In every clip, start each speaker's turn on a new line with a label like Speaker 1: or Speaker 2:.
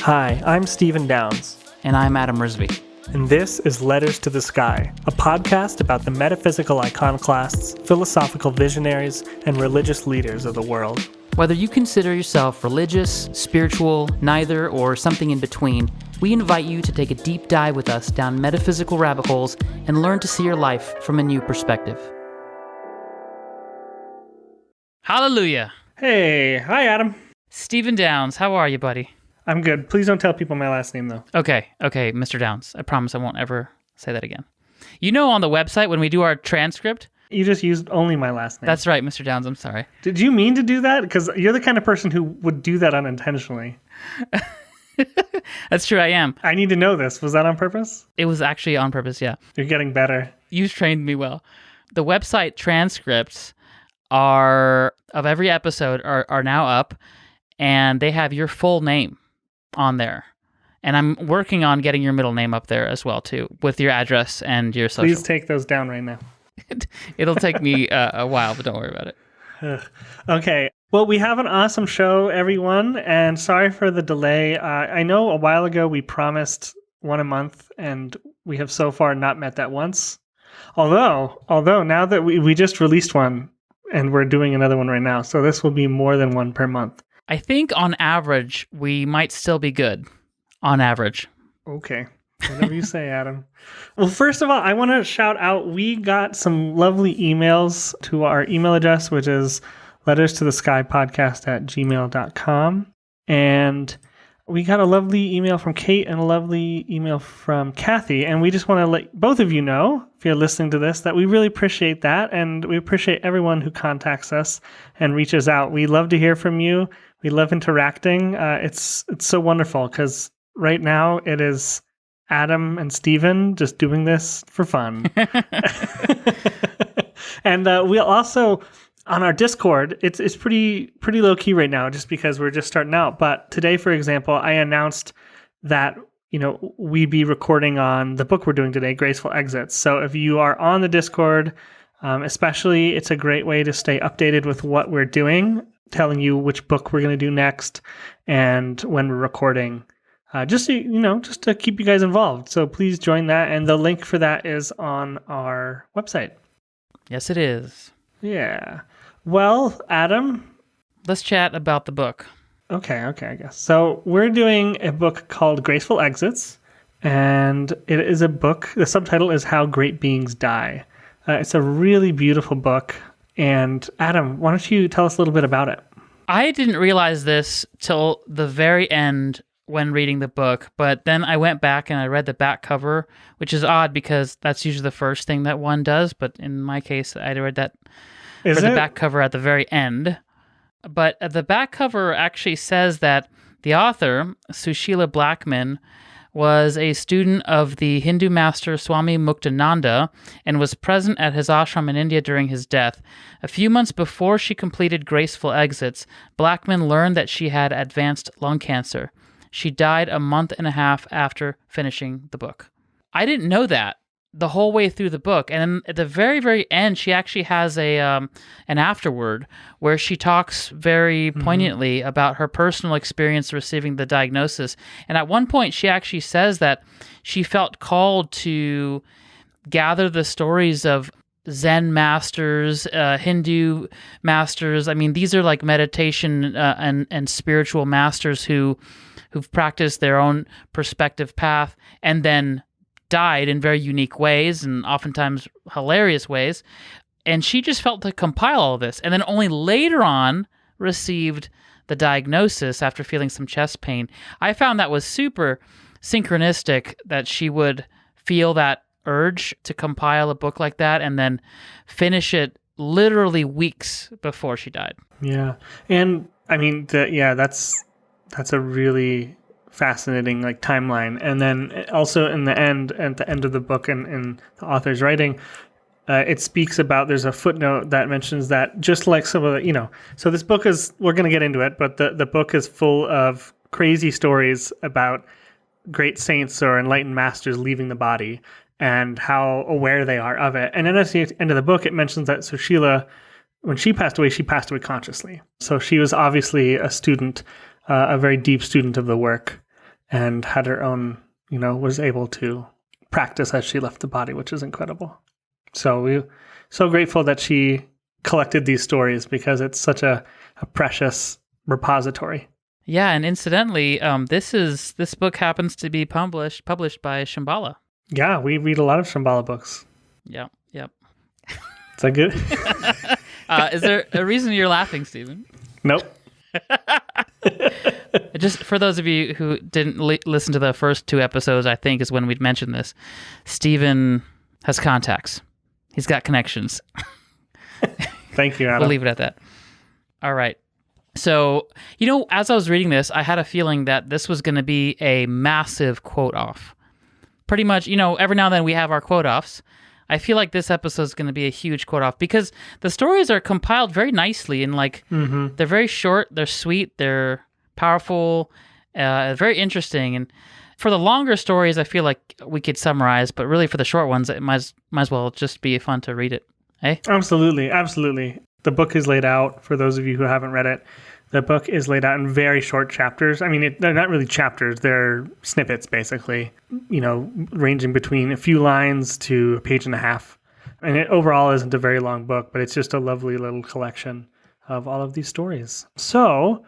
Speaker 1: Hi, I'm Stephen Downs.
Speaker 2: And I'm Adam Risby.
Speaker 1: And this is Letters to the Sky, a podcast about the metaphysical iconoclasts, philosophical visionaries, and religious leaders of the world.
Speaker 2: Whether you consider yourself religious, spiritual, neither, or something in between, we invite you to take a deep dive with us down metaphysical rabbit holes and learn to see your life from a new perspective. Hallelujah.
Speaker 1: Hey, hi Adam.
Speaker 2: Stephen Downs, how are you, buddy?
Speaker 1: I'm good. Please don't tell people my last name, though.
Speaker 2: Okay, Mr. Downs. I promise I won't ever say that again. You know, on the website, when we do our transcript...
Speaker 1: You just used only my last name.
Speaker 2: That's right, Mr. Downs. I'm sorry.
Speaker 1: Did you mean to do that? Because you're the kind of person who would do that unintentionally.
Speaker 2: That's true, I am.
Speaker 1: I need to know this. Was that on purpose?
Speaker 2: It was actually on purpose, yeah.
Speaker 1: You're getting better.
Speaker 2: You've trained me well. The website transcripts of every episode are now up, and they have your full name on there. And I'm working on getting your middle name up there as well, too, with your address and your social.
Speaker 1: Please take those down right now.
Speaker 2: It'll take me a while, but don't worry about it.
Speaker 1: Okay. Well, we have an awesome show, everyone, and sorry for the delay. I know a while ago we promised one a month, and we have so far not met that once. Although now that we just released one, and we're doing another one right now, so this will be more than one per month.
Speaker 2: I think on average, we might still be good. On average.
Speaker 1: Okay. Whatever you say, Adam. Well, first of all, I want to shout out, we got some lovely emails to our email address, which is letterstothe.skypodcast@gmail.com. And we got a lovely email from Kate and a lovely email from Kathy. And we just want to let both of you know, if you're listening to this, that we really appreciate that. And we appreciate everyone who contacts us and reaches out. We love to hear from you. We love interacting. It's so wonderful because right now it is Adam and Stephen just doing this for fun. And we'll also, on our Discord, it's pretty low key right now just because we're just starting out. But today, for example, I announced that, we'd be recording on the book we're doing today, Graceful Exits. So if you are on the Discord, especially, it's a great way to stay updated with what we're doing, telling you which book we're going to do next and when we're recording. Just to keep you guys involved. So please join that. And the link for that is on our website.
Speaker 2: Yes, it is.
Speaker 1: Yeah. Well, Adam.
Speaker 2: Let's chat about the book.
Speaker 1: Okay, I guess. So we're doing a book called Graceful Exits. And it is a book. The subtitle is How Great Beings Die. It's a really beautiful book. And Adam, why don't you tell us a little bit about it?
Speaker 2: I didn't realize this till the very end when reading the book, but then I went back and I read the back cover, which is odd because that's usually the first thing that one does, but in my case, I read the back cover at the very end. But the back cover actually says that the author, Sushila Blackman, was a student of the Hindu master Swami Muktananda and was present at his ashram in India during his death. A few months before she completed Graceful Exits, Blackman learned that she had advanced lung cancer. She died a month and a half after finishing the book. I didn't know that the whole way through the book. And then at the very, very end, she actually has an afterword where she talks very poignantly about her personal experience receiving the diagnosis. And at one point, she actually says that she felt called to gather the stories of Zen masters, Hindu masters. I mean, these are like meditation and spiritual masters who've practiced their own perspective path and then died in very unique ways and oftentimes hilarious ways. And she just felt to compile all this. And then only later on received the diagnosis after feeling some chest pain. I found that was super synchronistic that she would feel that urge to compile a book like that and then finish it literally weeks before she died.
Speaker 1: Yeah. And I mean, that's a really fascinating timeline. And then also at the end of the book and in the author's writing, it speaks about, there's a footnote that mentions that just like some of the, so this book is, we're going to get into it, but the book is full of crazy stories about great saints or enlightened masters leaving the body and how aware they are of it. And then at the end of the book, it mentions that Sushila, when she passed away consciously. So she was obviously a student, a very deep student of the work. and had her own, was able to practice as she left the body, which is incredible. So we're so grateful that she collected these stories because it's such a precious repository.
Speaker 2: Yeah, and incidentally, this book happens to be published by Shambhala.
Speaker 1: Yeah, we read a lot of Shambhala books.
Speaker 2: Yep.
Speaker 1: Is that good?
Speaker 2: Is there a reason you're laughing, Stephen?
Speaker 1: Nope.
Speaker 2: Just for those of you who didn't listen to the first 2 episodes, I think is when we'd mentioned this. Stephen has contacts. He's got connections.
Speaker 1: Thank you, Adam.
Speaker 2: We'll leave it at that. All right. So, as I was reading this, I had a feeling that this was going to be a massive quote off. Pretty much, every now and then we have our quote offs. I feel like this episode is going to be a huge quote off because the stories are compiled very nicely and they're very short, they're sweet, they're powerful, very interesting. And for the longer stories, I feel like we could summarize, but really for the short ones, it might as well just be fun to read it. Hey?
Speaker 1: Absolutely. The book is laid out, for those of you who haven't read it, the book is laid out in very short chapters. I mean, they're not really chapters, they're snippets, basically, ranging between a few lines to a page and a half. And it overall isn't a very long book, but it's just a lovely little collection of all of these stories. So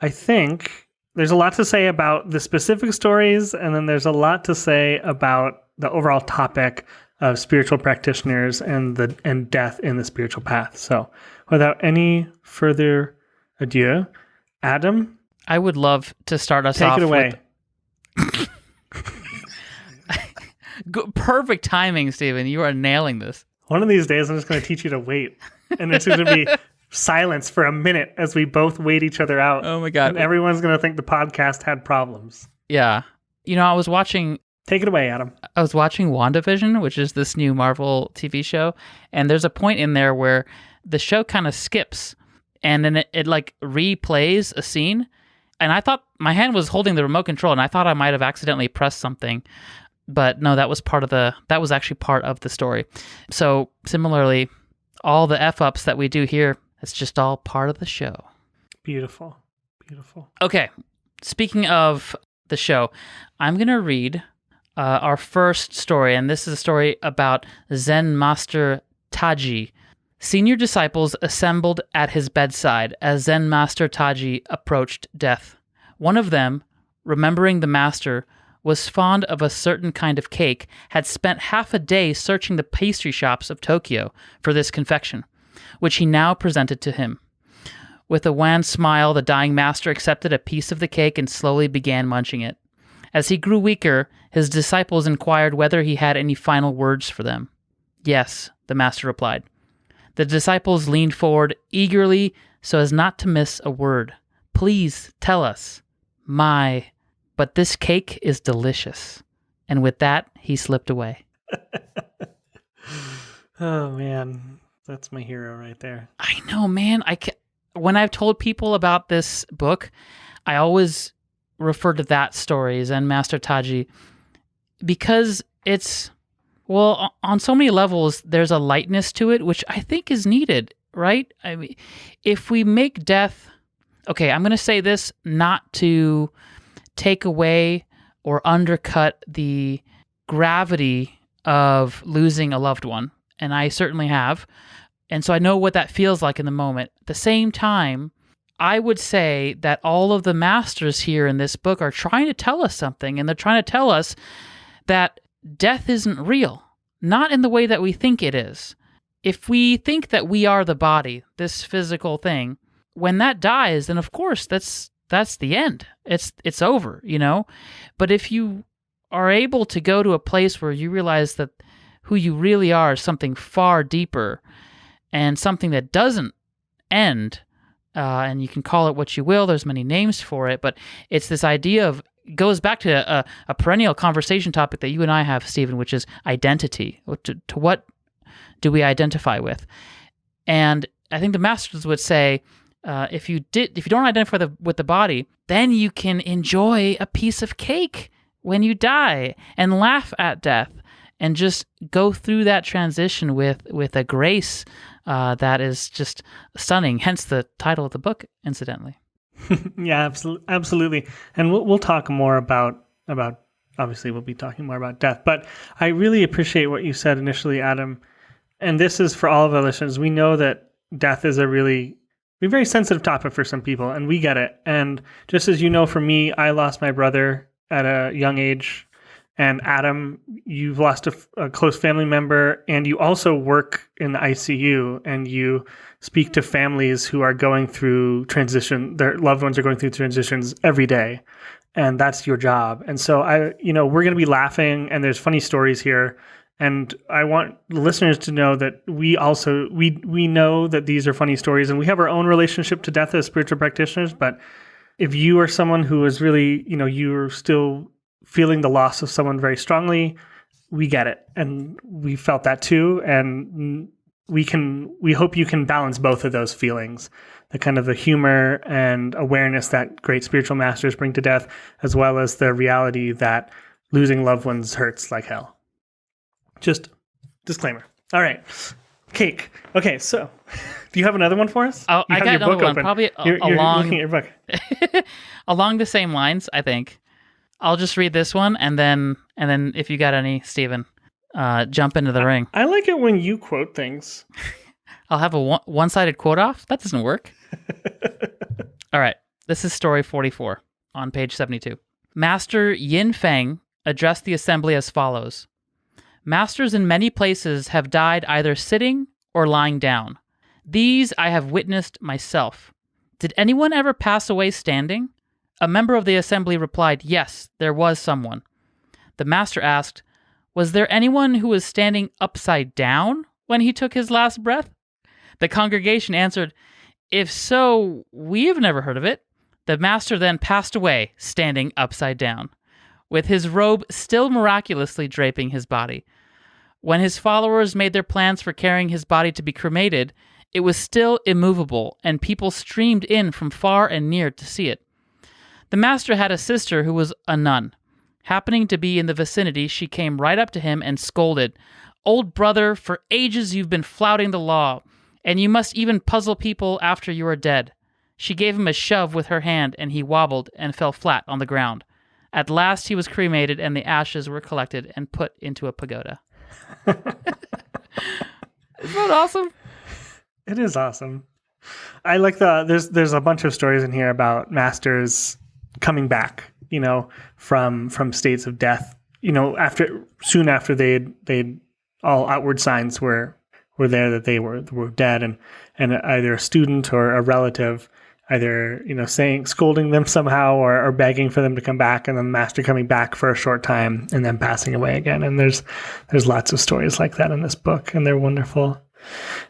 Speaker 1: I think there's a lot to say about the specific stories, and then there's a lot to say about the overall topic of spiritual practitioners and death in the spiritual path. So without any further ado, Adam,
Speaker 2: I would love to start us
Speaker 1: take
Speaker 2: off.
Speaker 1: Take it away.
Speaker 2: Perfect timing, Stephen. You are nailing this.
Speaker 1: One of these days, I'm just going to teach you to wait. And it's going to be silence for a minute as we both wait each other out.
Speaker 2: Oh, my God.
Speaker 1: And everyone's going to think the podcast had problems.
Speaker 2: Yeah. I was watching...
Speaker 1: Take it away, Adam.
Speaker 2: I was watching WandaVision, which is this new Marvel TV show. And there's a point in there where the show kind of skips. And then it replays a scene. And I thought my hand was holding the remote control, and I thought I might have accidentally pressed something. But no, that was actually part of the story. So similarly, all the F-ups that we do here, it's just all part of the show.
Speaker 1: Beautiful.
Speaker 2: Okay, speaking of the show, I'm going to read our first story, and this is a story about Zen Master Taji. Senior disciples assembled at his bedside as Zen Master Taji approached death. One of them, remembering the master, was fond of a certain kind of cake, had spent half a day searching the pastry shops of Tokyo for this confection, which he now presented to him. With a wan smile, the dying master accepted a piece of the cake and slowly began munching it. As he grew weaker, his disciples inquired whether he had any final words for them. Yes, the master replied. The disciples leaned forward eagerly so as not to miss a word. Please tell us. But this cake is delicious. And with that, he slipped away.
Speaker 1: Oh, man. That's my hero right there.
Speaker 2: I know, man. When I've told people about this book, I always refer to that story, Zen Master Taji, because it's, well, on so many levels, there's a lightness to it, which I think is needed, right? I mean, if we make death... Okay, I'm going to say this not to take away or undercut the gravity of losing a loved one, and I certainly have, and so I know what that feels like in the moment. At the same time, I would say that all of the masters here in this book are trying to tell us something, and they're trying to tell us that death isn't real, not in the way that we think it is. If we think that we are the body, this physical thing, when that dies, then of course that's the end. It's over, But if you are able to go to a place where you realize that who you really are is something far deeper and something that doesn't end, and you can call it what you will, there's many names for it, but it's this idea of, goes back to a perennial conversation topic that you and I have, Stephen, which is identity. To what do we identify with? And I think the masters would say, if you don't identify with the body, then you can enjoy a piece of cake when you die and laugh at death and just go through that transition with a grace that is just stunning. Hence the title of the book, incidentally.
Speaker 1: Yeah, absolutely. And we'll talk more about obviously we'll be talking more about death, but I really appreciate what you said initially, Adam. And this is for all of our listeners. We know that death is a very sensitive topic for some people, and we get it. And just as you know, for me, I lost my brother at a young age. And Adam, you've lost a close family member, and you also work in the ICU, and you speak to families who are going through transition. Their loved ones are going through transitions every day, and that's your job. And so we're going to be laughing, and there's funny stories here. And I want listeners to know that we know that these are funny stories, and we have our own relationship to death as spiritual practitioners. But if you are someone who is really, you're still feeling the loss of someone very strongly, we get it. And we felt that too. And we hope you can balance both of those feelings, the kind of the humor and awareness that great spiritual masters bring to death, as well as the reality that losing loved ones hurts like hell. Just disclaimer. All right. Cake. Okay, so do you have another one for us?
Speaker 2: Oh, I got another one. Probably
Speaker 1: you're looking at your book.
Speaker 2: Along the same lines, I think. I'll just read this one, and then if you got any, Stephen, jump into the ring.
Speaker 1: I like it when you quote things.
Speaker 2: I'll have a one-sided quote off. That doesn't work. All right. This is story 44 on page 72. Master Yin Feng addressed the assembly as follows. Masters in many places have died either sitting or lying down. These I have witnessed myself. Did anyone ever pass away standing? A member of the assembly replied, yes, there was someone. The master asked, was there anyone who was standing upside down when he took his last breath? The congregation answered, if so, we have never heard of it. The master then passed away, standing upside down, with his robe still miraculously draping his body. When his followers made their plans for carrying his body to be cremated, it was still immovable, and people streamed in from far and near to see it. The master had a sister who was a nun. Happening to be in the vicinity, she came right up to him and scolded, old brother, for ages you've been flouting the law, and you must even puzzle people after you are dead. She gave him a shove with her hand, and he wobbled and fell flat on the ground. At last he was cremated, and the ashes were collected and put into a pagoda. Isn't that awesome?
Speaker 1: It is awesome. I like there's a bunch of stories in here about masters coming back, from states of death, soon after they'd all outward signs were there that they were dead, and either a student or a relative either scolding them somehow or begging for them to come back, and then the master coming back for a short time and then passing away again. And there's lots of stories like that in this book, and they're wonderful.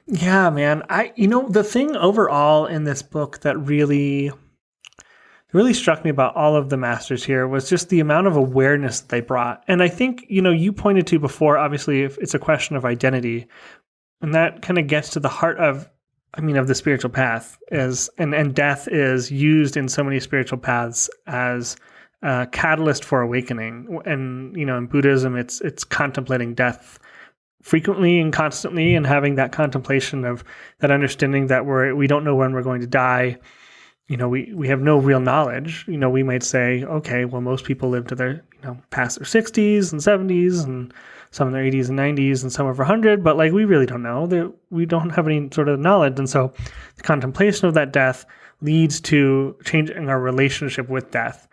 Speaker 1: Yeah, man. The thing overall in this book that really struck me about all of the masters here was just the amount of awareness they brought. And I think, you pointed to before, obviously, if it's a question of identity, and that kind of gets to the heart of the spiritual path and death is used in so many spiritual paths as a catalyst for awakening. And, in Buddhism, it's contemplating death frequently and constantly, and having that contemplation of that understanding that we don't know when we're going to die. We have no real knowledge. We might say, okay, well, most people live to their, past their 60s and 70s, and some in their 80s and 90s, and some over 100, but we really don't know. We don't have any sort of knowledge. And so the contemplation of that death leads to changing our relationship with death.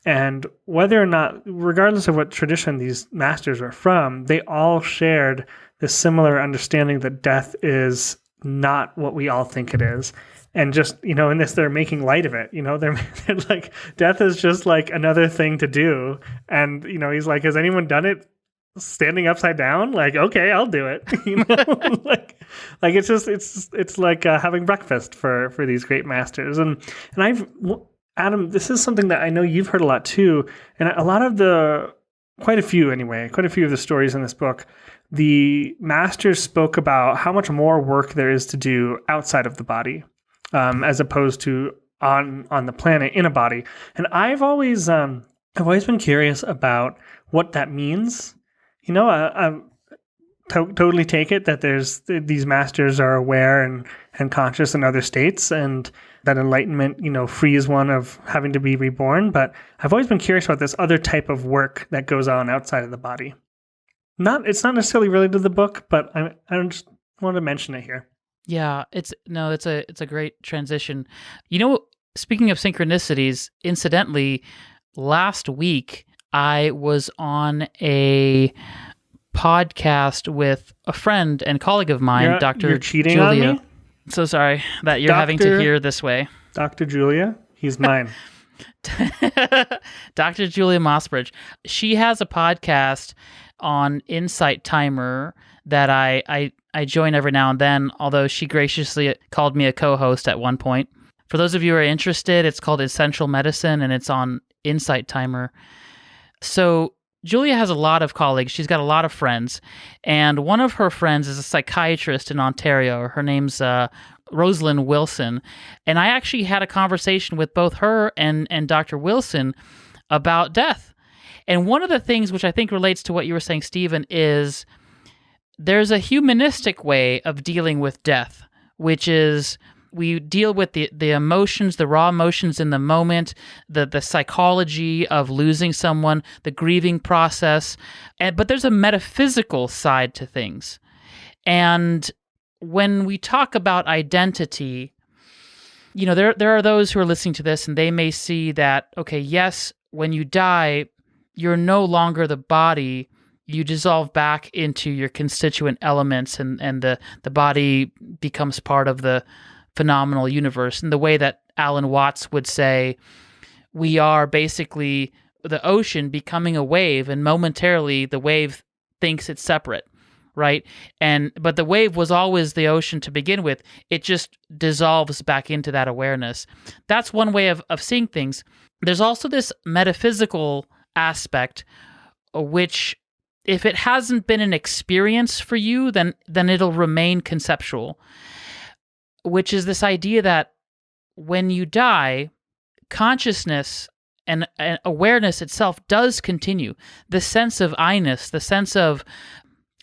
Speaker 1: And whether or not, regardless of what tradition these masters were from, they all shared this similar understanding that death is not what we all think it is. And just, in this, they're making light of it. They're like, death is just like another thing to do. And, he's like, has anyone done it standing upside down? Like, okay, I'll do it. It's like having breakfast for these great masters. And Adam, this is something that I know you've heard a lot too. And quite a few of the stories in this book, the masters spoke about how much more work there is to do outside of the body, as opposed to on the planet in a body. And I've always been curious about what that means. totally take it that these masters are aware and conscious in other states, and that enlightenment, frees one of having to be reborn. But I've always been curious about this other type of work that goes on outside of the body. It's not necessarily related to the book, but I just wanted to mention it here.
Speaker 2: Yeah, it's a great transition. Speaking of synchronicities, incidentally, last week I was on a podcast with a friend and colleague of mine, Dr.
Speaker 1: You're cheating
Speaker 2: Julia.
Speaker 1: on me?
Speaker 2: So sorry that you're having to hear this way.
Speaker 1: Dr. Julia, he's mine.
Speaker 2: Dr. Julia Mossbridge. She has a podcast on Insight Timer that I join every now and then, although she graciously called me a co-host at one point. For those of you who are interested, it's called Essential Medicine, and it's on Insight Timer. So Julia has a lot of colleagues. She's got a lot of friends, and one of her friends is a psychiatrist in Ontario. Her name's Rosalind Wilson, and I actually had a conversation with both her and Dr. Wilson about death. And one of the things which I think relates to what you were saying, Stephen, is there's a humanistic way of dealing with death, which is we deal with the emotions, the raw emotions in the moment, the psychology of losing someone, the grieving process, but there's a metaphysical side to things. And when we talk about identity, there are those who are listening to this and they may see that, okay, yes, when you die, you're no longer the body. You dissolve back into your constituent elements, and the body becomes part of the phenomenal universe. In the way that Alan Watts would say, we are basically the ocean becoming a wave, and momentarily the wave thinks it's separate, right? But the wave was always the ocean to begin with. It just dissolves back into that awareness. That's one way of seeing things. There's also this metaphysical aspect, which, if it hasn't been an experience for you, then it'll remain conceptual, which is this idea that when you die, consciousness and awareness itself does continue. The sense of I-ness, the sense of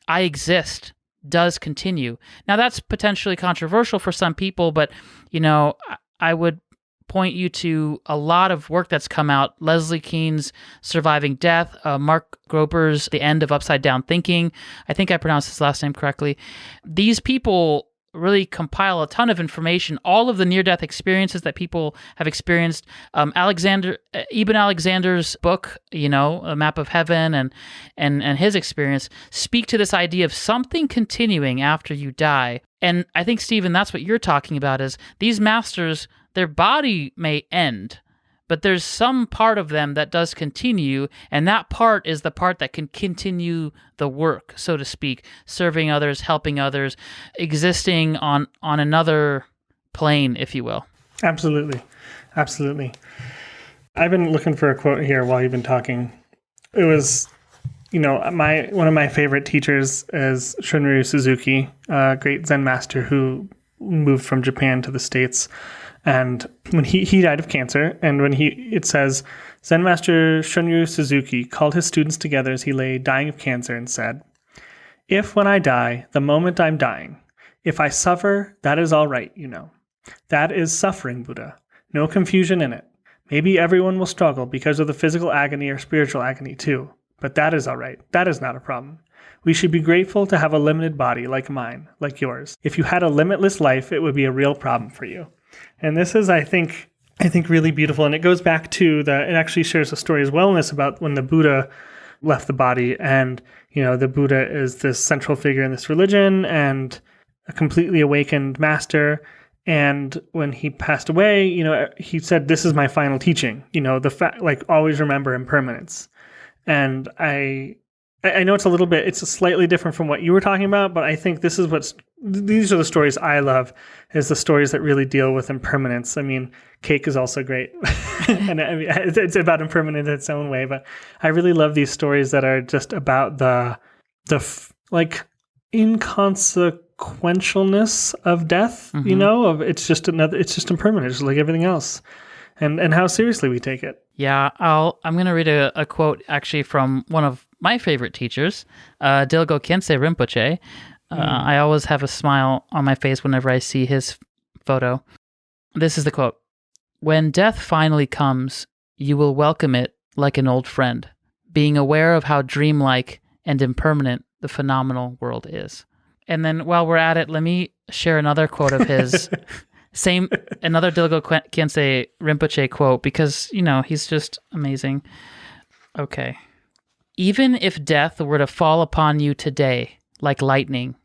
Speaker 2: I exist, does continue. Now, that's potentially controversial for some people, but I would point you to a lot of work that's come out. Leslie Kean's Surviving Death, Mark Groper's The End of Upside Down Thinking. I think I pronounced his last name correctly. These people really compile a ton of information, all of the near-death experiences that people have experienced. Ibn Alexander's book, A Map of Heaven, and his experience speak to this idea of something continuing after you die. And I think, Stephen, that's what you're talking about, is these masters, their body may end, but there's some part of them that does continue, and that part is the part that can continue the work, so to speak, serving others, helping others, existing on another plane, if you will.
Speaker 1: Absolutely. Absolutely. I've been looking for a quote here while you've been talking. It was, one of my favorite teachers is Shunryu Suzuki, a great Zen master who moved from Japan to the States. And when he died of cancer, and it says, Zen master Shunryu Suzuki called his students together as he lay dying of cancer and said, "If when I die, the moment I'm dying, if I suffer, that is all right, That is suffering, Buddha. No confusion in it. Maybe everyone will struggle because of the physical agony or spiritual agony too. But that is all right. That is not a problem. We should be grateful to have a limited body like mine, like yours. If you had a limitless life, it would be a real problem for you." And this is, I think really beautiful. And it goes back to it actually shares a story as well in this about when the Buddha left the body. And, the Buddha is this central figure in this religion and a completely awakened master. And when he passed away, he said, "This is my final teaching, always remember impermanence." And I know it's slightly different from what you were talking about, but I think these are the stories I love, is the stories that really deal with impermanence. I mean, Cake is also great. And it's about impermanence in its own way, but I really love these stories that are just about the inconsequentialness of death, of it's just impermanent, just like everything else. and how seriously we take it.
Speaker 2: Yeah, I'm going to read a quote actually from one of my favorite teachers, Dilgo Khyentse Rinpoche. I always have a smile on my face whenever I see his photo. This is the quote. "When death finally comes, you will welcome it like an old friend, being aware of how dreamlike and impermanent the phenomenal world is." And then while we're at it, let me share another quote of his. Another Dilgo Khyentse Rinpoche quote, because, he's just amazing. Okay. "Even if death were to fall upon you today, like lightning,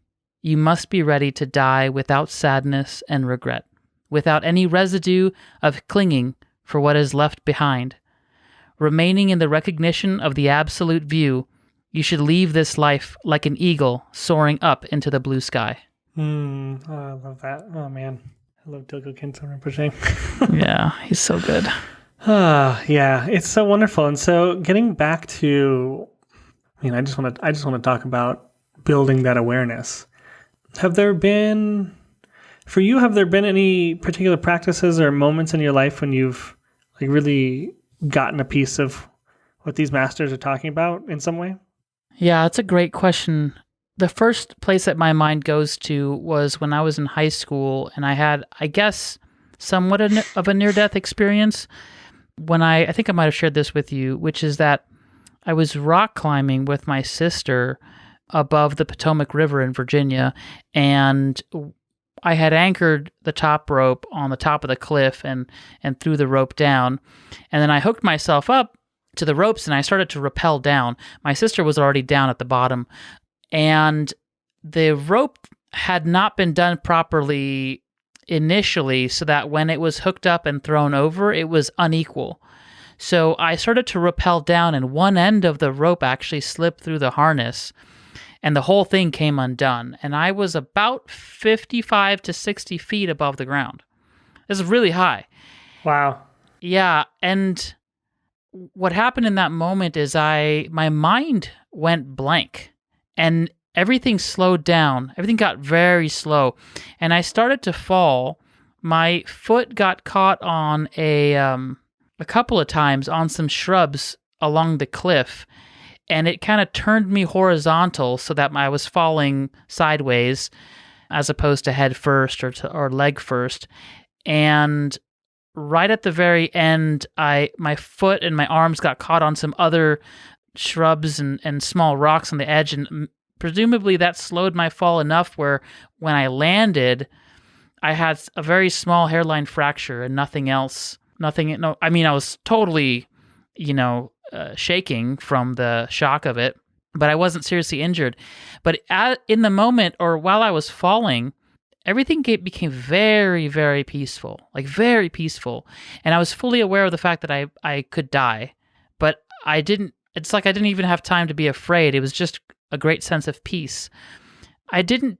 Speaker 2: you must be ready to die without sadness and regret, without any residue of clinging for what is left behind. Remaining in the recognition of the absolute view, you should leave this life like an eagle soaring up into the blue sky."
Speaker 1: Oh, I love that. Oh, man. I love Dilgo Khyentse Rinpoche.
Speaker 2: Yeah, he's so good.
Speaker 1: Yeah, it's so wonderful. And so getting back to, I just want to talk about building that awareness. Have there been any particular practices or moments in your life when you've really gotten a piece of what these masters are talking about in some way?
Speaker 2: Yeah, it's a great question. The first place that my mind goes to was when I was in high school, and I had, I guess, somewhat of a near-death experience when I think I might have shared this with you, which is that I was rock climbing with my sister above the Potomac River in Virginia, and I had anchored the top rope on the top of the cliff and threw the rope down, and then I hooked myself up to the ropes and I started to rappel down. My sister was already down at the bottom, and the rope had not been done properly initially, so that when it was hooked up and thrown over, it was unequal. So I started to rappel down, and one end of the rope actually slipped through the harness, and the whole thing came undone. And I was about 55 to 60 feet above the ground. This is really high.
Speaker 1: Wow.
Speaker 2: Yeah, and what happened in that moment is my mind went blank. And everything slowed down. Everything got very slow. And I started to fall. My foot got caught on a couple of times on some shrubs along the cliff. And it kind of turned me horizontal so that I was falling sideways as opposed to head first or leg first. And right at the very end, my foot and my arms got caught on some other shrubs and small rocks on the edge, and presumably that slowed my fall enough where when I landed, I had a very small hairline fracture and nothing else. I was totally, shaking from the shock of it, but I wasn't seriously injured. But in the moment, or while I was falling, everything became very, very peaceful, very peaceful. And I was fully aware of the fact that I could die, but I didn't. It's like I didn't even have time to be afraid. It was just a great sense of peace. I didn't,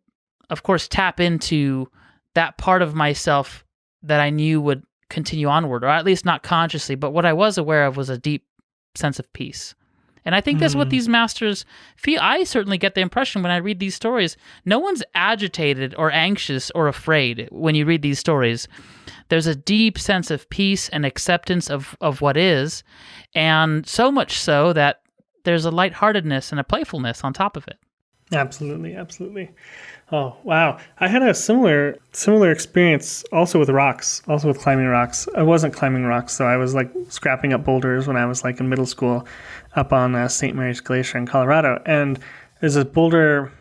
Speaker 2: of course, tap into that part of myself that I knew would continue onward, or at least not consciously, but what I was aware of was a deep sense of peace. And I think that's what these masters feel. I certainly get the impression when I read these stories, no one's agitated or anxious or afraid when you read these stories. There's a deep sense of peace and acceptance of what is, and so much so that there's a lightheartedness and a playfulness on top of it.
Speaker 1: Absolutely, absolutely. Oh, wow. I had a similar experience also with rocks, also with climbing rocks. I wasn't climbing rocks, so I was scrapping up boulders when I was in middle school up on St. Mary's Glacier in Colorado. And there's a boulder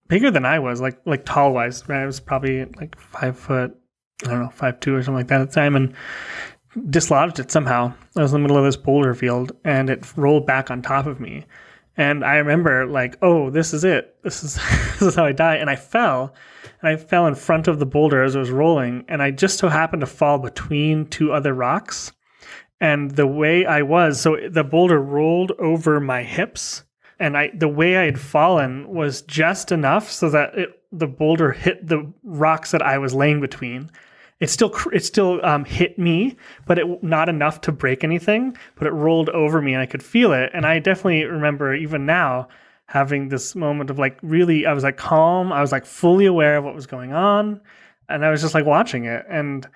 Speaker 1: bigger than I was, tall-wise. Right? I was probably 5 foot, 5'2" or something like that at the time, and dislodged it somehow. I was in the middle of this boulder field, and it rolled back on top of me. And I remember oh, this is it. This is how I die. And I fell in front of the boulder as it was rolling. And I just so happened to fall between two other rocks. And the way so the boulder rolled over my hips. And the way I had fallen was just enough so that the boulder hit the rocks that I was laying between. It still hit me, but not enough to break anything. But it rolled over me, and I could feel it. And I definitely remember, even now, having this moment of really, I was calm. I was fully aware of what was going on, and I was just watching it. And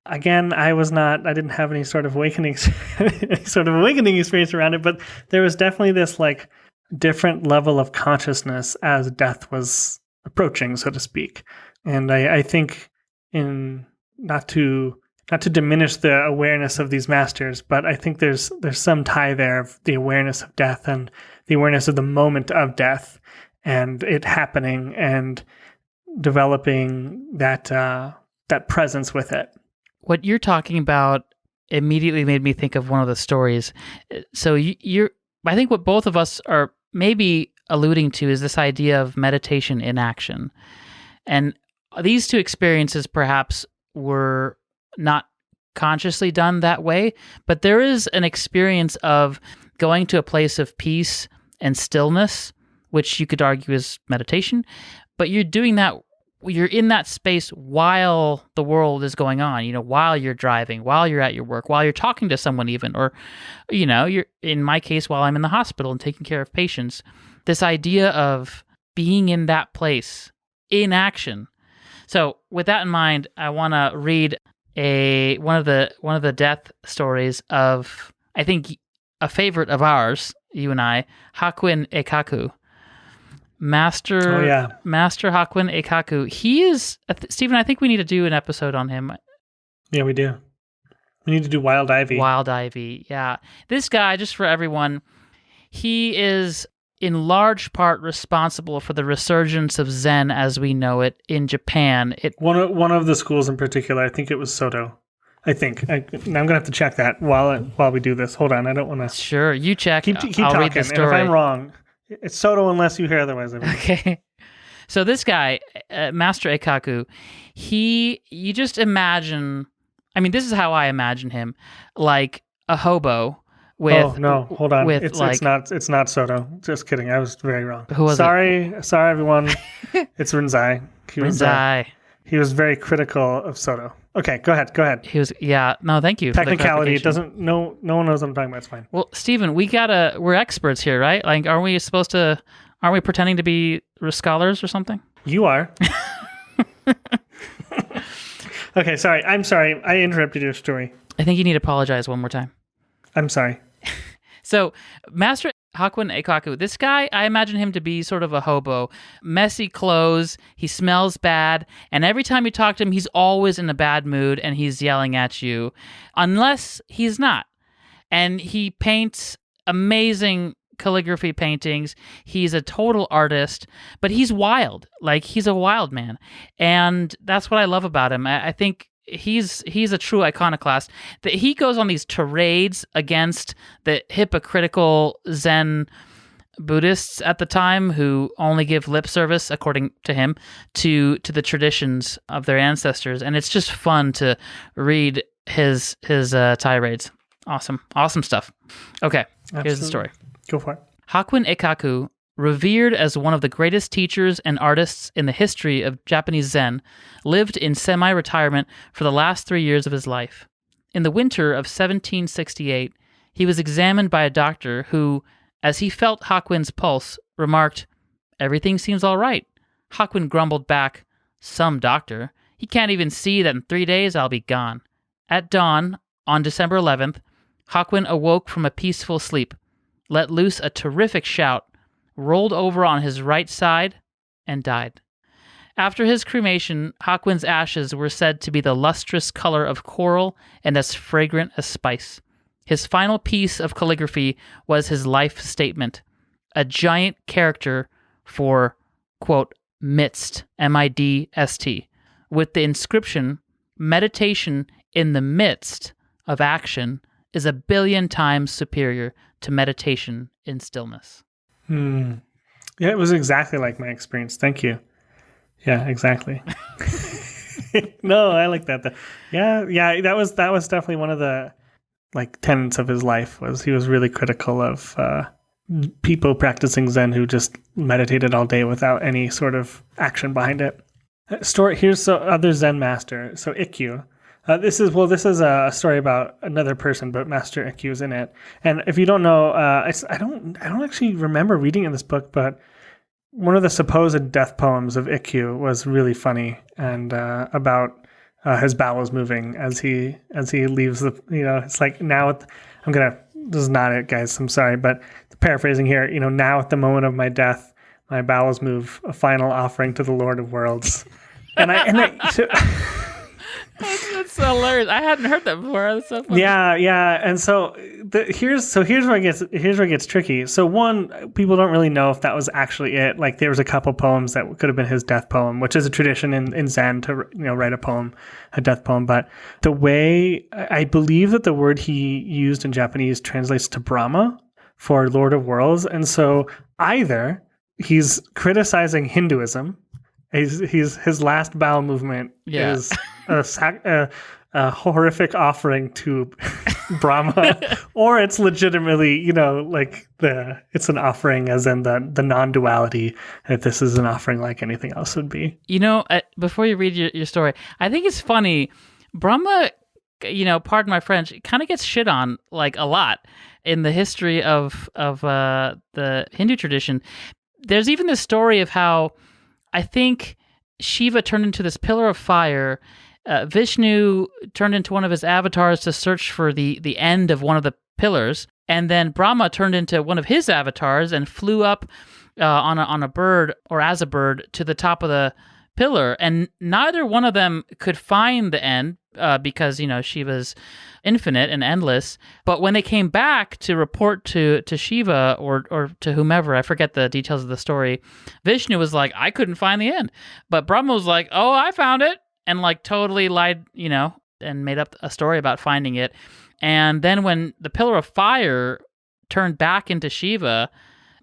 Speaker 1: again, I didn't have any sort of awakening, any sort of awakening experience around it, but there was definitely this like different level of consciousness as death was approaching, so to speak. And I think in not to diminish the awareness of these masters, but I think there's some tie there of the awareness of death and the awareness of the moment of death and it happening and developing that presence with it.
Speaker 2: What you're talking about immediately made me think of one of the stories. So I think what both of us are maybe alluding to is this idea of meditation in action. And these two experiences perhaps were not consciously done that way, but there is an experience of going to a place of peace and stillness, which you could argue is meditation, but you're doing that, you're in that space while the world is going on, while you're driving, while you're at your work, while you're talking to someone even, or, you're, in my case, while I'm in the hospital and taking care of patients, this idea of being in that place in action. So with that in mind, I want to read one of the death stories of, I think, a favorite of ours, you and I, Hakuin Ekaku. Master Hakuin Ekaku. He is, Stephen, I think we need to do an episode on him.
Speaker 1: Yeah, we do. We need to do Wild Ivy.
Speaker 2: Wild Ivy, yeah. This guy, just for everyone, he is in large part responsible for the resurgence of Zen as we know it in Japan.
Speaker 1: One of the schools in particular, I think it was Soto. I think. I'm going to have to check that while we do this. Hold on, I don't want to...
Speaker 2: Sure, you check.
Speaker 1: Keep
Speaker 2: I'll
Speaker 1: talking,
Speaker 2: read the story.
Speaker 1: And if I'm wrong... It's Soto unless you hear otherwise.
Speaker 2: Okay. So this guy, Master Ekaku, you just imagine, this is how I imagine him, like a hobo with...
Speaker 1: Oh, no, hold on. It's not Soto. Just kidding. I was very wrong.
Speaker 2: Who was it?
Speaker 1: Sorry, everyone. It's Rinzai.
Speaker 2: Rinzai.
Speaker 1: He was very critical of Soto. Okay, go ahead.
Speaker 2: He was, yeah. No, thank you.
Speaker 1: Technicality, it doesn't. No one knows what I'm talking about. It's fine.
Speaker 2: Well, Stephen, we're experts here, right? Like, aren't we pretending to be scholars or something?
Speaker 1: You are. Okay, sorry. I'm sorry. I interrupted your story.
Speaker 2: I think you need to apologize one more time.
Speaker 1: I'm sorry.
Speaker 2: So, Master Hakuin Ekaku, this guy, I imagine him to be sort of a hobo. Messy clothes, he smells bad, and every time you talk to him, he's always in a bad mood and he's yelling at you, unless he's not. And he paints amazing calligraphy paintings. He's a total artist, but he's wild. Like, he's a wild man. And that's what I love about him. I think he's a true iconoclast. That he goes on these tirades against the hypocritical Zen Buddhists at the time who only give lip service, according to him, to the traditions of their ancestors, and it's just fun to read his tirades. Awesome stuff. Okay,
Speaker 1: Absolutely.
Speaker 2: Here's the story.
Speaker 1: Go for it.
Speaker 2: Hakuin Ekaku, revered as one of the greatest teachers and artists in the history of Japanese Zen, lived in semi-retirement for the last 3 years of his life. In the winter of 1768, he was examined by a doctor who, as he felt Hakuin's pulse, remarked, "Everything seems all right." Hakuin grumbled back, "Some doctor. He can't even see that in 3 days I'll be gone." At dawn, on December 11th, Hakuin awoke from a peaceful sleep, let loose a terrific shout, rolled over on his right side, and died. After his cremation, Hakuin's ashes were said to be the lustrous color of coral and as fragrant as spice. His final piece of calligraphy was his life statement, a giant character for, quote, midst, M-I-D-S-T, with the inscription, "Meditation in the midst of action is 1 billion times superior to meditation in stillness."
Speaker 1: Yeah, it was exactly like my experience. Thank you. Yeah, exactly. No, I like that. Yeah, that was definitely one of the tenets of his life. Was he was really critical of people practicing Zen who just meditated all day without any sort of action behind it. Here's other Zen master. So Ikkyu. This is a story about another person, but Master Ikkyu is in it. And if you don't know, I don't actually remember reading in this book, but one of the supposed death poems of Ikkyu was really funny and about his bowels moving as he leaves the. It's like now. This is not it, guys. I'm sorry, but paraphrasing here. Now at the moment of my death, my bowels move, a final offering to the Lord of Worlds.
Speaker 2: That's hilarious. I hadn't heard that before. That's so funny.
Speaker 1: Yeah. And so here's where it gets tricky. So one, people don't really know if that was actually it. Like there was a couple poems that could have been his death poem, which is a tradition in Zen to write a death poem. But the way I believe that the word he used in Japanese translates to Brahma for Lord of Worlds, and so either he's criticizing Hinduism. His last bowel movement is a horrific offering to Brahma, or it's legitimately, it's an offering as in the non-duality, that this is an offering like anything else would be.
Speaker 2: Before you read your story, I think it's funny. Brahma, pardon my French, kind of gets shit on like a lot in the history of the Hindu tradition. There's even this story of how I think Shiva turned into this pillar of fire. Vishnu turned into one of his avatars to search for the end of one of the pillars. And then Brahma turned into one of his avatars and flew up on a bird or as a bird to the top of the pillar. And neither one of them could find the end because, Shiva's infinite and endless. But when they came back to report to Shiva or to whomever, I forget the details of the story, Vishnu was like, I couldn't find the end. But Brahma was like, oh, I found it. And like totally lied, and made up a story about finding it. And then when the pillar of fire turned back into Shiva,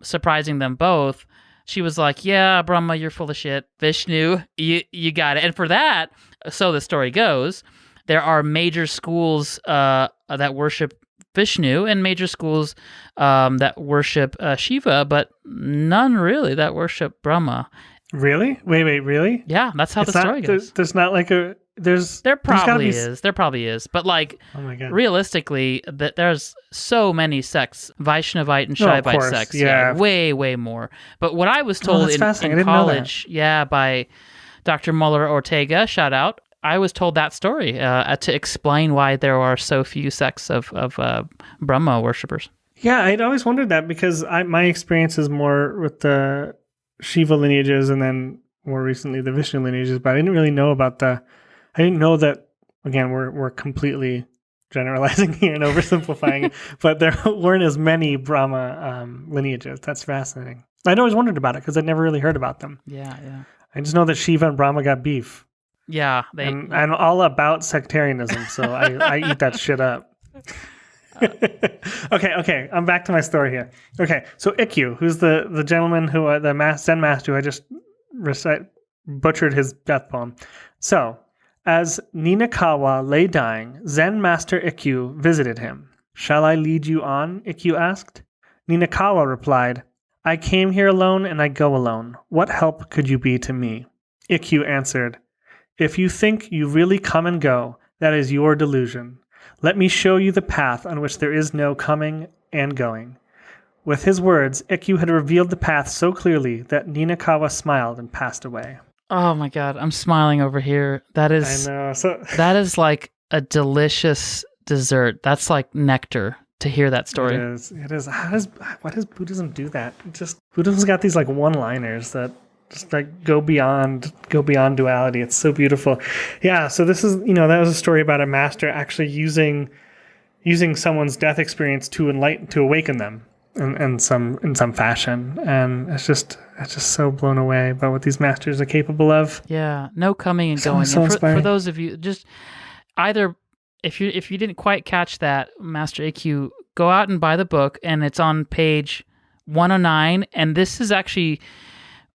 Speaker 2: surprising them both, she was like, yeah, Brahma, you're full of shit. Vishnu, you got it. And for that, so the story goes, there are major schools that worship Vishnu and major schools that worship Shiva, but none really that worship Brahma.
Speaker 1: Really? Wait, really?
Speaker 2: Yeah, that's how the story goes.
Speaker 1: There's not like
Speaker 2: There probably is. But like,
Speaker 1: oh my God.
Speaker 2: Realistically, there's so many sects, Vaishnavite and Shaivite sects. Yeah, way, way more. But what I was told in college, by Dr. Muller Ortega, shout out, I was told that story to explain why there are so few sects of Brahma worshippers.
Speaker 1: Yeah, I'd always wondered that because my experience is more with the Shiva lineages and then more recently the Vishnu lineages, but I didn't really know about I didn't know that, again, we're completely generalizing here and oversimplifying, but there weren't as many Brahma lineages. That's fascinating. I'd always wondered about it because I'd never really heard about them.
Speaker 2: Yeah. I
Speaker 1: just know that Shiva and Brahma got beef.
Speaker 2: Yeah.
Speaker 1: I'm all about sectarianism, so I eat that shit up. Okay. I'm back to my story here. Okay, so Ikkyu, who's the gentleman who the Zen master who I just butchered his death poem. So, as Ninakawa lay dying, Zen master Ikkyu visited him. Shall I lead you on? Ikkyu asked. Ninakawa replied, I came here alone and I go alone. What help could you be to me? Ikkyu answered, if you think you really come and go, that is your delusion. Let me show you the path on which there is no coming and going. With his words, Ikkyu had revealed the path so clearly that Ninakawa smiled and passed away.
Speaker 2: Oh my God, I'm smiling over here. That is,
Speaker 1: I know.
Speaker 2: That is like a delicious dessert. That's like nectar to hear that story.
Speaker 1: It is. Why does Buddhism do that? Buddhism's got these like one-liners that just like go beyond duality. It's so beautiful. Yeah. So this is, that was a story about a master actually using someone's death experience to awaken them in some fashion. And it's just so blown away by what these masters are capable of.
Speaker 2: Yeah. No coming and going.
Speaker 1: So
Speaker 2: and for those of you, just either if you didn't quite catch that, Master Ikkyu, go out and buy the book, and it's on page 109. And this is actually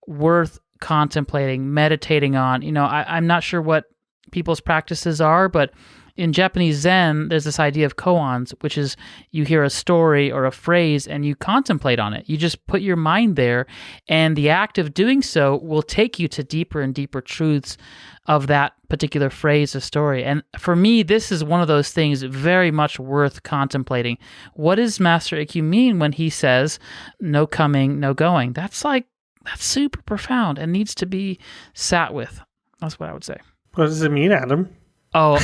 Speaker 2: worth contemplating, meditating on. I'm not sure what people's practices are, but in Japanese Zen, there's this idea of koans, which is you hear a story or a phrase and you contemplate on it. You just put your mind there, and the act of doing so will take you to deeper and deeper truths of that particular phrase or story. And for me, this is one of those things very much worth contemplating. What does Master Ikkyu mean when he says, no coming, no going? That's super profound and needs to be sat with. That's what I would say.
Speaker 1: What does it mean, Adam?
Speaker 2: Oh,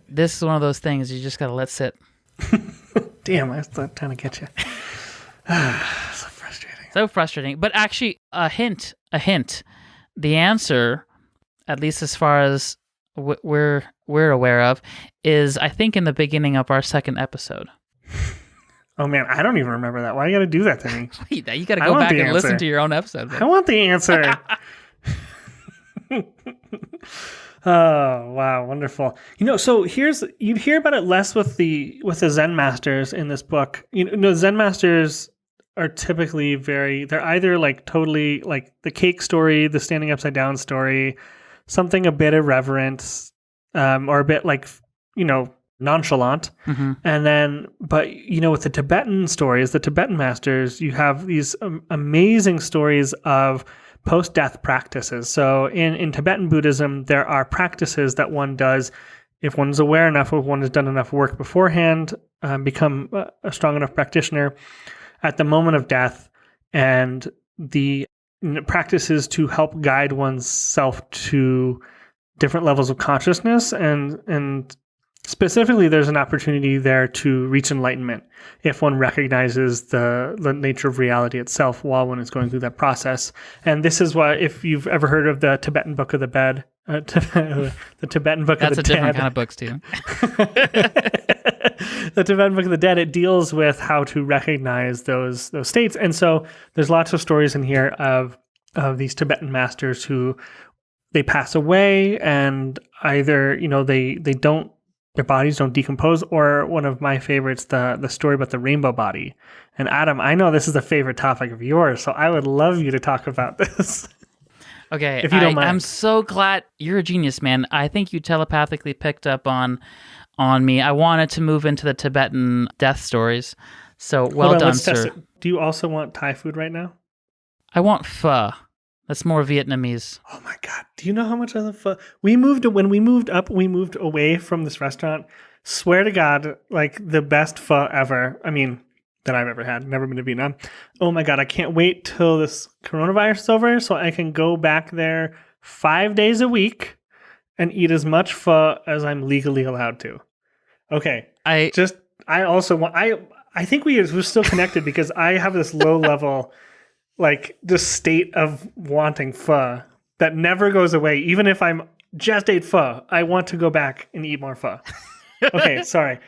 Speaker 2: this is one of those things you just gotta let sit.
Speaker 1: Damn, I was trying to get you. So frustrating.
Speaker 2: So frustrating. But actually, a hint. The answer, at least as far as we're aware of, is I think in the beginning of our second episode.
Speaker 1: Oh man, I don't even remember that. Why you got to do that to me?
Speaker 2: Wait, you got to go back and listen to your own episode.
Speaker 1: I want the answer. Oh wow, wonderful. So you hear about it less with the Zen masters in this book. Zen masters are typically they're either like totally like the cake story, the standing upside down story, something a bit irreverent, or a bit like, nonchalant.
Speaker 2: Mm-hmm.
Speaker 1: And then, but with the Tibetan stories, the Tibetan masters, you have these amazing stories of post-death practices. So in Tibetan Buddhism, there are practices that one does if one's aware enough, if one has done enough work beforehand, become a strong enough practitioner at the moment of death, and the practices to help guide oneself to different levels of consciousness, and specifically there's an opportunity there to reach enlightenment if one recognizes the nature of reality itself while one is going through that process. And this is why, if you've ever heard of the Tibetan Book of the Dead, the Tibetan Book of the Dead.
Speaker 2: That's a different kind of books too.
Speaker 1: The Tibetan Book of the Dead, it deals with how to recognize those states. And so there's lots of stories in here of these Tibetan masters who they pass away, and either, their bodies don't decompose, or one of my favorites, the story about the rainbow body. And Adam, I know this is a favorite topic of yours, so I would love you to talk about this.
Speaker 2: Okay,
Speaker 1: if you don't mind.
Speaker 2: I'm so glad. You're a genius, man. I think you telepathically picked up on me. I wanted to move into the Tibetan death stories. So well done, sir.
Speaker 1: Do you also want Thai food right now?
Speaker 2: I want pho. That's more Vietnamese.
Speaker 1: Oh my God. Do you know how much I love pho? When we moved away from this restaurant. Swear to God, like the best pho ever. I mean, that I've ever had. Never been to Vietnam. Oh my God. I can't wait till this coronavirus is over so I can go back there 5 days a week and eat as much pho as I'm legally allowed to. Okay. I think we're still connected because I have this low level like this state of wanting pho that never goes away. Even if I'm just ate pho, I want to go back and eat more pho. Okay, sorry.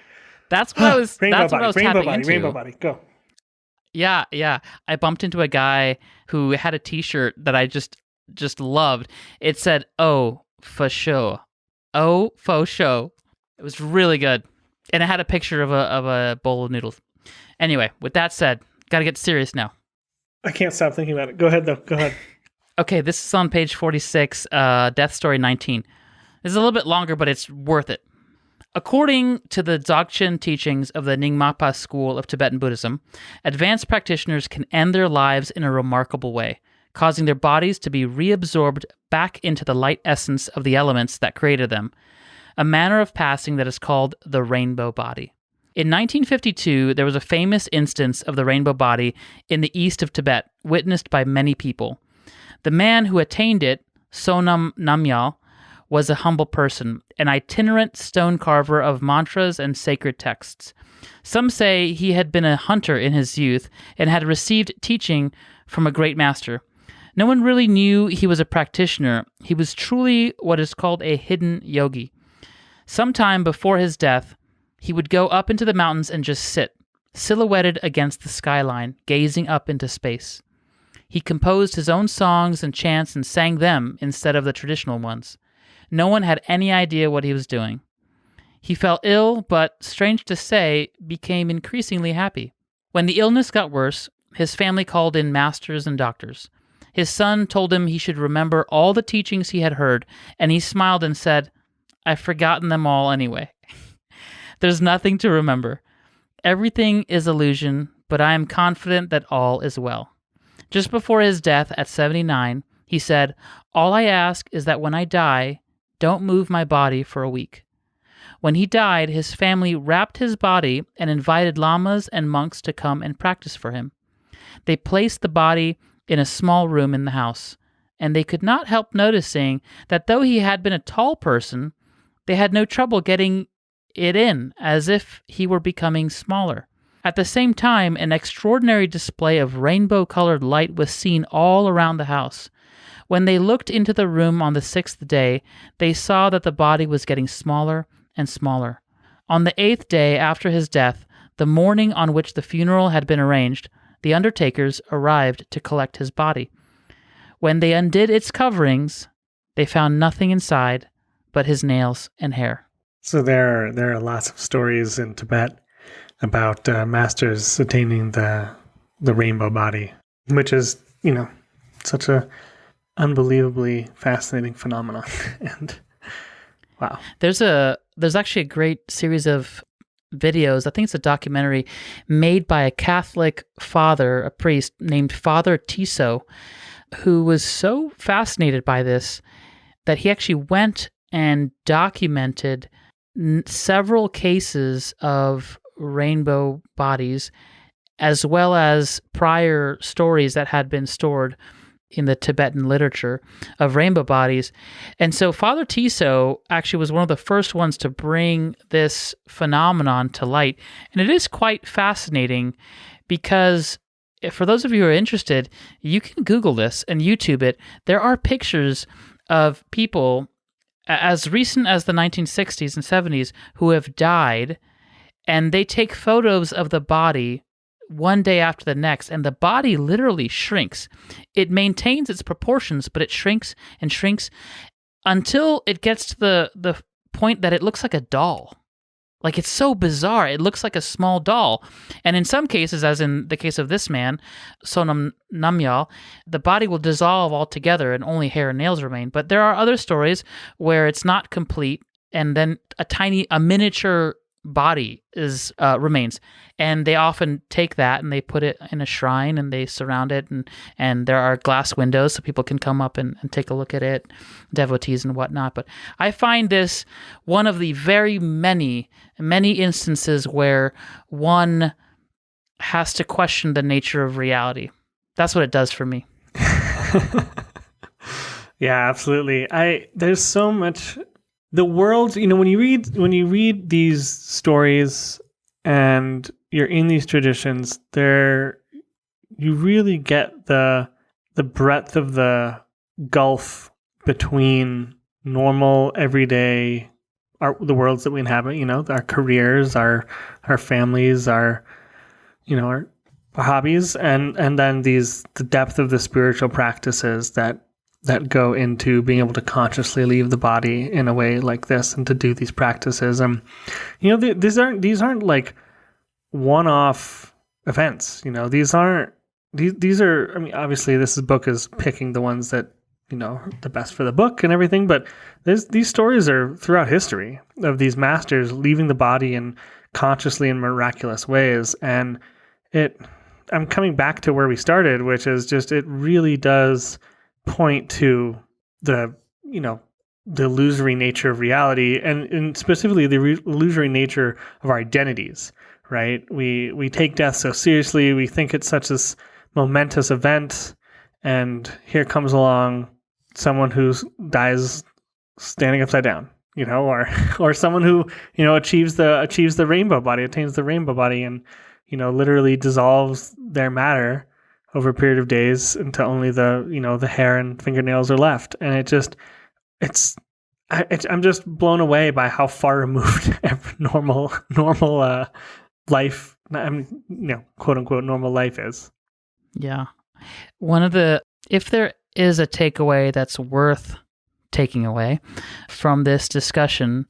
Speaker 2: That's what I was. Rainbow
Speaker 1: body. Go.
Speaker 2: Yeah. I bumped into a guy who had a T-shirt that I just loved. It said, "Oh, for sure. Oh, for sure." It was really good, and it had a picture of a bowl of noodles. Anyway, with that said, gotta get serious now.
Speaker 1: I can't stop thinking about it. Go ahead, though. Go ahead.
Speaker 2: Okay, this is on page 46, Death Story 19. This is a little bit longer, but it's worth it. According to the Dzogchen teachings of the Nyingmapa school of Tibetan Buddhism, advanced practitioners can end their lives in a remarkable way, causing their bodies to be reabsorbed back into the light essence of the elements that created them, a manner of passing that is called the rainbow body. In 1952, there was a famous instance of the rainbow body in the east of Tibet, witnessed by many people. The man who attained it, Sonam Namgyal, was a humble person, an itinerant stone carver of mantras and sacred texts. Some say he had been a hunter in his youth and had received teaching from a great master. No one really knew he was a practitioner. He was truly what is called a hidden yogi. Sometime before his death, he would go up into the mountains and just sit, silhouetted against the skyline, gazing up into space. He composed his own songs and chants and sang them instead of the traditional ones. No one had any idea what he was doing. He fell ill, but, strange to say, became increasingly happy. When the illness got worse, his family called in masters and doctors. His son told him he should remember all the teachings he had heard, and he smiled and said, "I've forgotten them all anyway." There's nothing to remember. Everything is illusion, but I am confident that all is well. Just before his death at 79, he said, "All I ask is that when I die, don't move my body for a week." When he died, his family wrapped his body and invited lamas and monks to come and practice for him. They placed the body in a small room in the house, and they could not help noticing that though he had been a tall person, They had no trouble getting it in, as if he were becoming smaller. At the same time, an extraordinary display of rainbow-colored light was seen all around the house. When they looked into the room on the 6th day, they saw that the body was getting smaller and smaller. On the 8th day after his death, the morning on which the funeral had been arranged, the undertakers arrived to collect his body. When they undid its coverings, they found nothing inside but his nails and hair.
Speaker 1: So there are lots of stories in Tibet about masters attaining the rainbow body, which is, such a unbelievably fascinating phenomenon. And wow.
Speaker 2: There's actually a great series of videos, I think it's a documentary, made by a Catholic father, a priest named Father Tiso, who was so fascinated by this that he actually went and documented several cases of rainbow bodies, as well as prior stories that had been stored in the Tibetan literature of rainbow bodies. And so Father Tiso actually was one of the first ones to bring this phenomenon to light. And it is quite fascinating because, for those of you who are interested, you can Google this and YouTube it. There are pictures of people as recent as the 1960s and 70s who have died, and they take photos of the body one day after the next, and the body literally shrinks. It maintains its proportions, but it shrinks and shrinks until it gets to the point that it looks like a doll. Like, it's so bizarre. It looks like a small doll. And in some cases, as in the case of this man, Sonam Namgyal, the body will dissolve altogether and only hair and nails remain. But there are other stories where it's not complete, and then a miniature body remains, and they often take that and they put it in a shrine and they surround it, and there are glass windows so people can come up and take a look at it, devotees and whatnot. But I find this one of the very many instances where one has to question the nature of reality. That's what it does for me.
Speaker 1: Yeah, absolutely. There's so much. The world, when you read these stories and you're in these traditions, you really get the breadth of the gulf between normal, everyday, the worlds that we inhabit. Our careers, our families, our hobbies, and then the depth of the spiritual practices that go into being able to consciously leave the body in a way like this and to do these practices. These aren't like one-off events. These are. I mean, obviously, this book is picking the ones that the best for the book and everything. But these stories are throughout history of these masters leaving the body in consciously in miraculous ways. And I'm coming back to where we started, which is just it really does point to the illusory nature of reality, and specifically the illusory nature of our identities, right? We take death so seriously. We think it's such a momentous event, and here comes along someone who dies standing upside down, or someone who achieves the rainbow body, attains the rainbow body, and literally dissolves their matter over a period of days until only the hair and fingernails are left. And I'm just blown away by how far removed normal life, quote unquote, normal life is.
Speaker 2: Yeah. If there is a takeaway that's worth taking away from this discussion,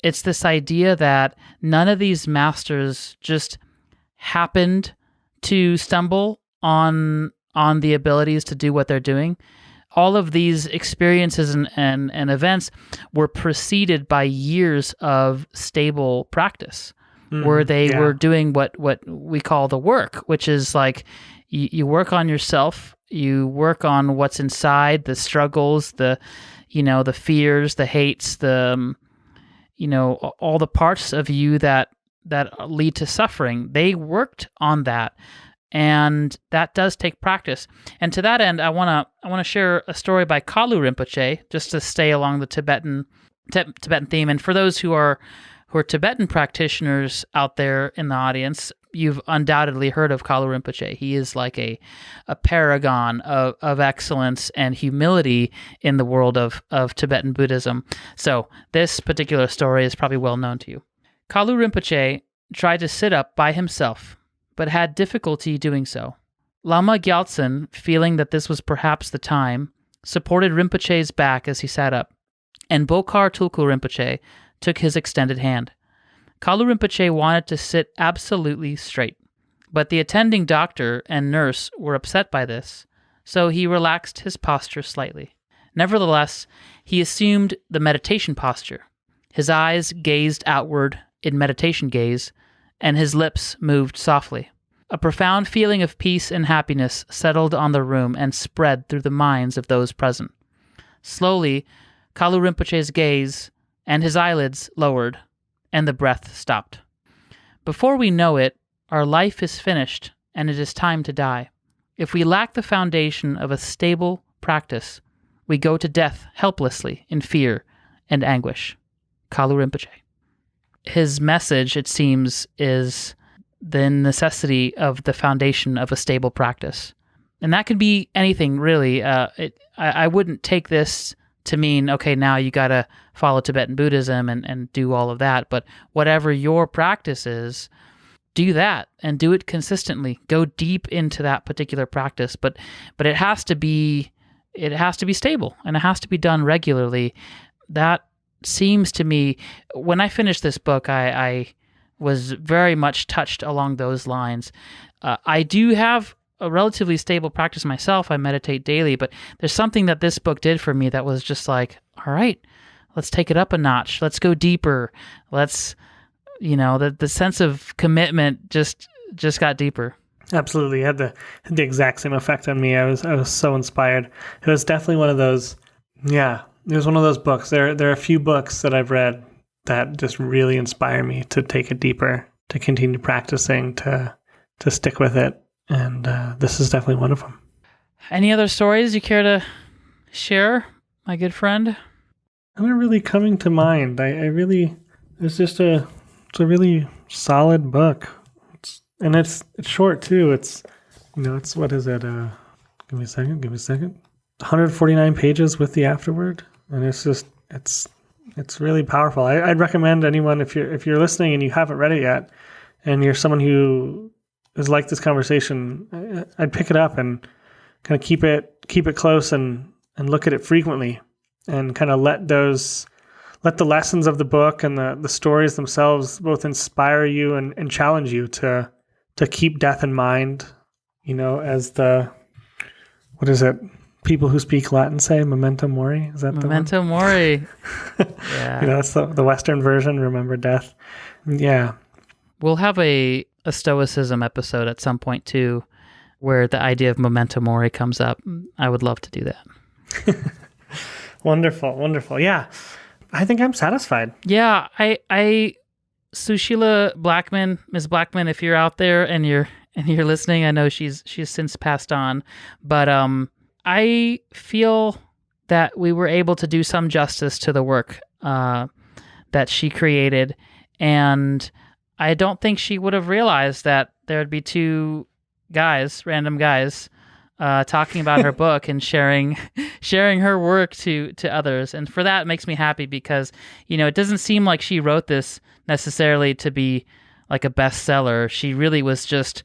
Speaker 2: it's this idea that none of these masters just happened to stumble on the abilities to do what they're doing. All of these experiences and events were preceded by years of stable practice, where they were doing what we call the work, which is like you work on yourself, you work on what's inside, the struggles, the fears, the hates, all the parts of you that lead to suffering. They worked on that. And that does take practice. And to that end, I want to share a story by Kalu Rinpoche, just to stay along the Tibetan Tibetan theme. And for those who are Tibetan practitioners out there in the audience, you've undoubtedly heard of Kalu Rinpoche. He is like a paragon of excellence and humility in the world of Tibetan Buddhism. So this particular story is probably well known to you. Kalu Rinpoche tried to sit up by himself, but had difficulty doing so. Lama Gyaltsen, feeling that this was perhaps the time, supported Rinpoche's back as he sat up, and Bokar Tulku Rinpoche took his extended hand. Kalu Rinpoche wanted to sit absolutely straight, but the attending doctor and nurse were upset by this, so he relaxed his posture slightly. Nevertheless, he assumed the meditation posture. His eyes gazed outward in meditation gaze, and his lips moved softly. A profound feeling of peace and happiness settled on the room and spread through the minds of those present. Slowly, Kalu Rinpoche's gaze and his eyelids lowered, and the breath stopped. Before we know it, our life is finished, and it is time to die. If we lack the foundation of a stable practice, we go to death helplessly in fear and anguish. Kalu Rinpoche. His message, it seems, is the necessity of the foundation of a stable practice. And that could be anything, really. I wouldn't take this to mean, okay, now you got to follow Tibetan Buddhism and do all of that. But whatever your practice is, do that and do it consistently. Go deep into that particular practice. But it has to be stable, and it has to be done regularly. That seems to me, when I finished this book, I was very much touched along those lines. I do have a relatively stable practice myself. I meditate daily, but there's something that this book did for me that was just like, all right, let's take it up a notch. Let's go deeper. Let's, the sense of commitment just got deeper.
Speaker 1: Absolutely. It had the exact same effect on me. I was so inspired. It was definitely one of those, it was one of those books. There are a few books that I've read that just really inspire me to take it deeper, to continue practicing, to stick with it. And this is definitely one of them.
Speaker 2: Any other stories you care to share, my good friend?
Speaker 1: I'm not really coming to mind. It's a really solid book. It's short too. It's what is it? Give me a second. 149 pages with the afterword. And it's really powerful. I'd recommend anyone, if you're listening and you haven't read it yet, and you're someone who is like this conversation, I'd pick it up and kind of keep it close and look at it frequently, and kind of let the lessons of the book and the stories themselves both inspire you and challenge you to keep death in mind. As what is it? People who speak Latin say memento mori. Is that
Speaker 2: memento mori? Yeah.
Speaker 1: That's the Western version. Remember death. Yeah.
Speaker 2: We'll have a Stoicism episode at some point too, where the idea of memento mori comes up. I would love to do that.
Speaker 1: Wonderful. Yeah. I think I'm satisfied.
Speaker 2: Yeah. I Sushila Blackman, Ms. Blackman, if you're out there and you're listening, I know she's since passed on, but I feel that we were able to do some justice to the work that she created, and I don't think she would have realized that there would be two random guys, talking about her book and sharing her work to others. And for that, it makes me happy because, it doesn't seem like she wrote this necessarily to be like a bestseller. She really was just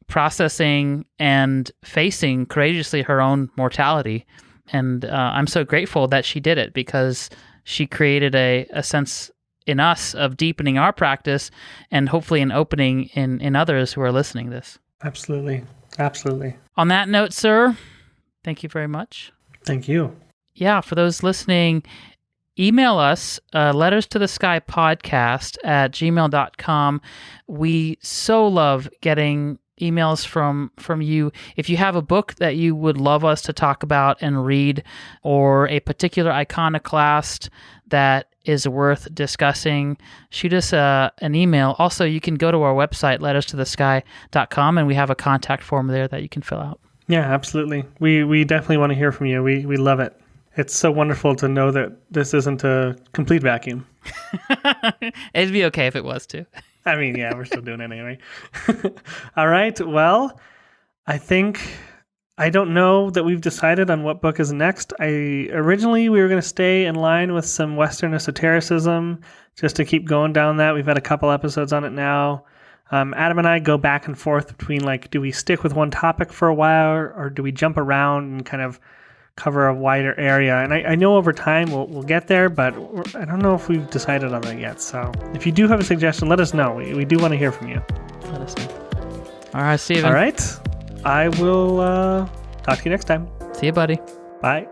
Speaker 2: processing and facing courageously her own mortality. And I'm so grateful that she did it, because she created a sense in us of deepening our practice and hopefully an opening in others who are listening to this.
Speaker 1: Absolutely.
Speaker 2: On that note, sir, thank you very much.
Speaker 1: Thank you.
Speaker 2: Yeah, for those listening, email us, letters to the sky podcast at gmail.com. We so love getting emails from you. If you have a book that you would love us to talk about and read, or a particular iconoclast that is worth discussing, shoot us an email. Also, you can go to our website, letterstothesky.com, and we have a contact form there that you can fill out.
Speaker 1: Yeah, absolutely. We definitely want to hear from you. We love it. It's so wonderful to know that this isn't a complete vacuum.
Speaker 2: It'd be okay if it was too.
Speaker 1: I mean, yeah, we're still doing it anyway. All right. Well, I don't know that we've decided on what book is next. Originally we were going to stay in line with some Western esotericism just to keep going down that. We've had a couple episodes on it now. Adam and I go back and forth between like, do we stick with one topic for a while or do we jump around and kind of cover a wider area? And I know over time we'll get there, but I don't know if we've decided on that yet. So if you do have a suggestion, let us know. We do want to hear from you.
Speaker 2: Let us know. All right, Steven.
Speaker 1: All right. I will talk to you next time.
Speaker 2: See you, buddy.
Speaker 1: Bye.